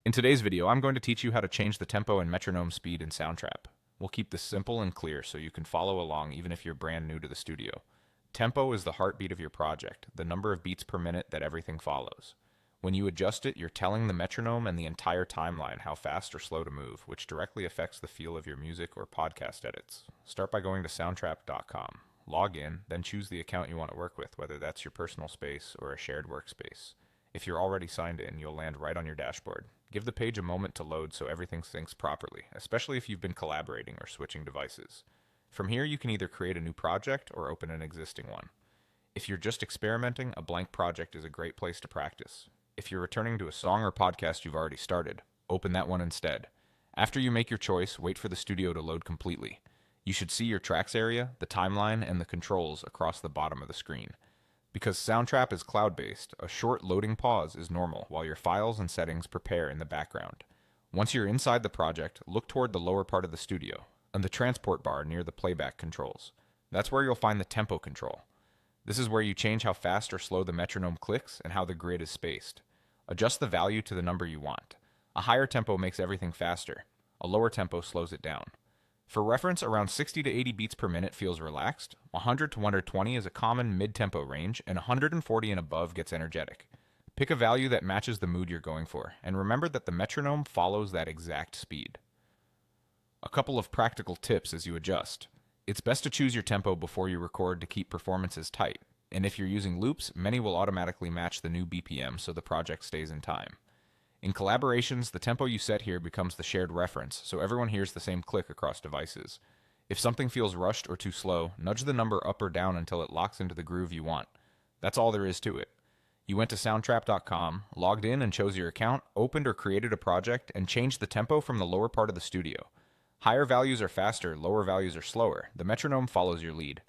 In today's video, I'm going to teach you how to change the tempo and metronome speed in Soundtrap. We'll keep this simple and clear so you can follow along even if you're brand new to the studio. Tempo is the heartbeat of your project, the number of beats per minute that everything follows. When you adjust it, you're telling the metronome and the entire timeline how fast or slow to move, which directly affects the feel of your music or podcast edits. Start by going to soundtrap.com. Log in, then choose the account you want to work with, whether that's your personal space or a shared workspace. If you're already signed in, you'll land right on your dashboard. Give the page a moment to load so everything syncs properly, especially if you've been collaborating or switching devices. From here, you can either create a new project or open an existing one. If you're just experimenting, a blank project is a great place to practice. If you're returning to a song or podcast you've already started, open that one instead. After you make your choice, wait for the studio to load completely. You should see your tracks area, the timeline, and the controls across the bottom of the screen. Because Soundtrap is cloud-based, a short loading pause is normal while your files and settings prepare in the background. Once you're inside the project, look toward the lower part of the studio, and the transport bar near the playback controls. That's where you'll find the tempo control. This is where you change how fast or slow the metronome clicks and how the grid is spaced. Adjust the value to the number you want. A higher tempo makes everything faster. A lower tempo slows it down. For reference, around 60 to 80 beats per minute feels relaxed, 100 to 120 is a common mid-tempo range, and 140 and above gets energetic. Pick a value that matches the mood you're going for, and remember that the metronome follows that exact speed. A couple of practical tips as you adjust. It's best to choose your tempo before you record to keep performances tight, and if you're using loops, many will automatically match the new BPM so the project stays in time. In collaborations, the tempo you set here becomes the shared reference, so everyone hears the same click across devices. If something feels rushed or too slow, nudge the number up or down until it locks into the groove you want. That's all there is to it. You went to soundtrap.com, logged in and chose your account, opened or created a project, and changed the tempo from the lower part of the studio. Higher values are faster, lower values are slower. The metronome follows your lead.